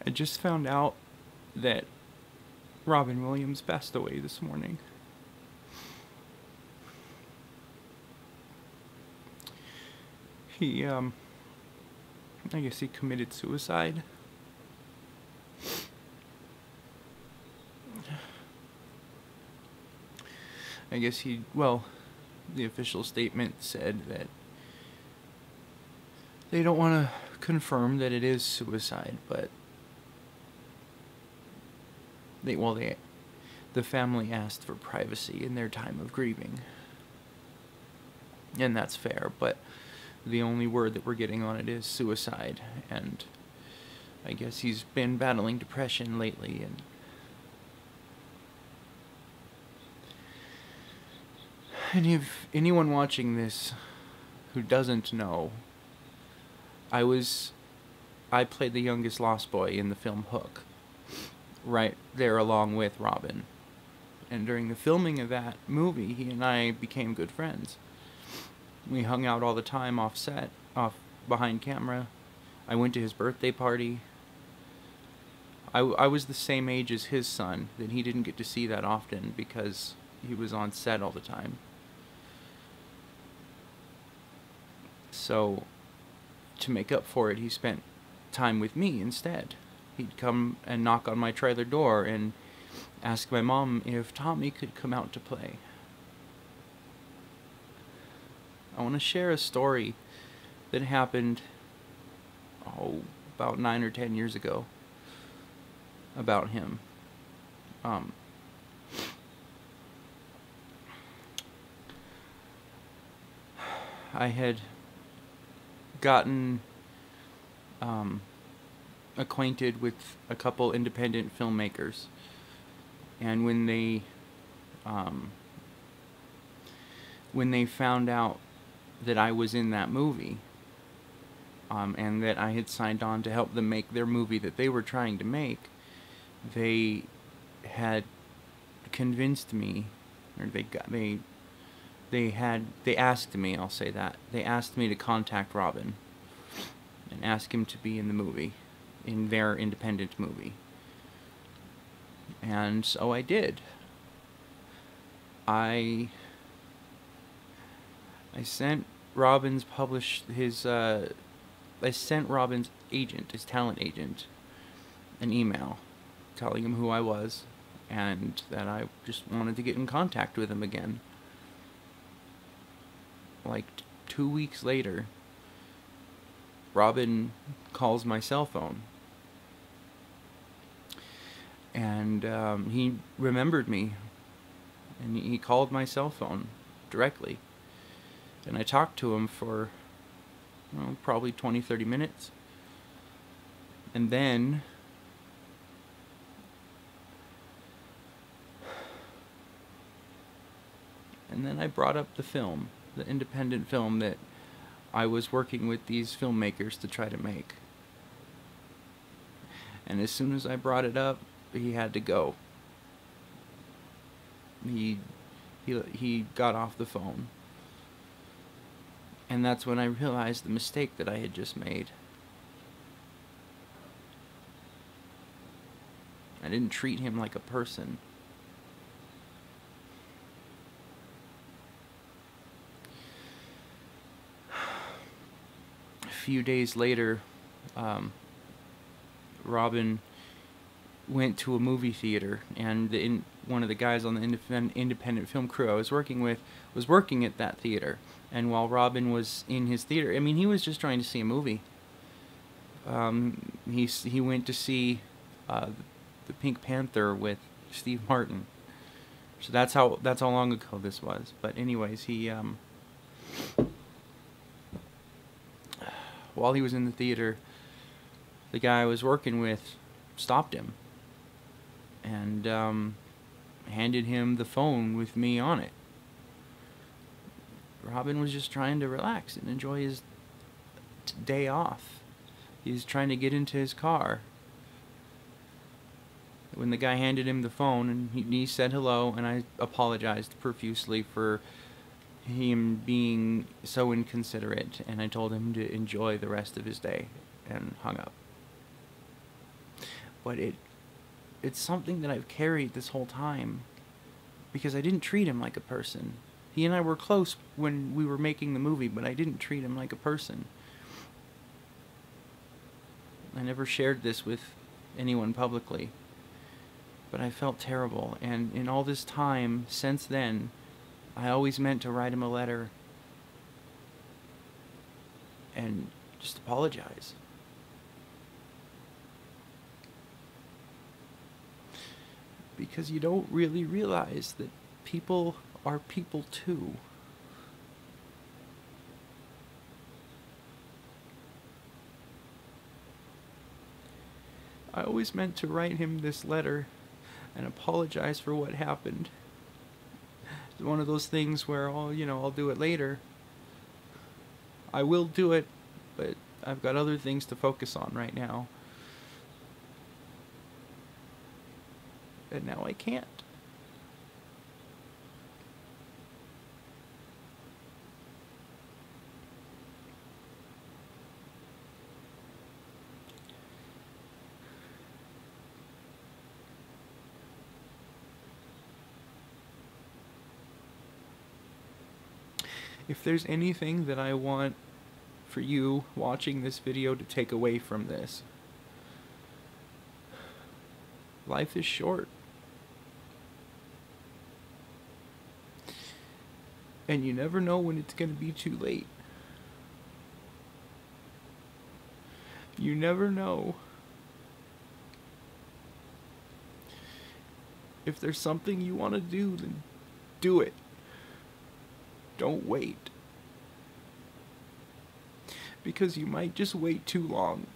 I just found out that Robin Williams passed away this morning. He, I guess he committed suicide. I guess the official statement said that they don't want to confirm that it is suicide, but the family asked for privacy in their time of grieving. And that's fair, but the only word that we're getting on it is suicide, and I guess he's been battling depression lately, and if anyone watching this who doesn't know, I played the youngest lost boy in the film Hook, right there along with Robin. And during the filming of that movie, he and I became good friends. We hung out all the time off set, off behind camera. I went to his birthday party. I was the same age as his son, that he didn't get to see that often because he was on set all the time. So, to make up for it, he spent time with me instead. He'd come and knock on my trailer door and ask my mom if Tommy could come out to play. I want to share a story that happened, about 9 or 10 years ago about him. I had gotten acquainted with a couple independent filmmakers, and when they found out that I was in that movie, and that I had signed on to help them make their movie that they were trying to make, they had convinced me, or they asked me, I'll say that, they asked me to contact Robin and ask him to be in the movie, in their independent movie. And so I did. I sent Robin's agent, his talent agent, an email telling him who I was and that I just wanted to get in contact with him again. Like 2 weeks later, Robin calls my cell phone, and he remembered me, and he called my cell phone directly, and I talked to him for probably 20-30 minutes, and then I brought up the film, the independent film that I was working with these filmmakers to try to make. And as soon as I brought it up, he had to go. He got off the phone. And that's when I realized the mistake that I had just made. I didn't treat him like a person. A few days later, Robin went to a movie theater, and one of the guys on the independent film crew I was working with was working at that theater. And while Robin was in his theater, I mean, he was just trying to see a movie. He went to see the Pink Panther with Steve Martin. So that's how long ago this was. But anyways, he while he was in the theater, the guy I was working with stopped him and handed him the phone with me on it. Robin was just trying to relax and enjoy his day off. He was trying to get into his car. When the guy handed him the phone, and he said hello, and I apologized profusely for him being so inconsiderate, and I told him to enjoy the rest of his day, and hung up. but it's something that I've carried this whole time, because I didn't treat him like a person. He and I were close when we were making the movie, but I didn't treat him like a person. I never shared this with anyone publicly, but I felt terrible, and in all this time since then, I always meant to write him a letter and just apologize. Because you don't really realize that people are people too. I always meant to write him this letter and apologize for what happened. It's one of those things where I'll do it later. I will do it, but I've got other things to focus on right now. And now I can't. If there's anything that I want for you watching this video to take away from this, life is short. And you never know when it's going to be too late. You never know. If there's something you want to do, then do it. Don't wait. Because you might just wait too long.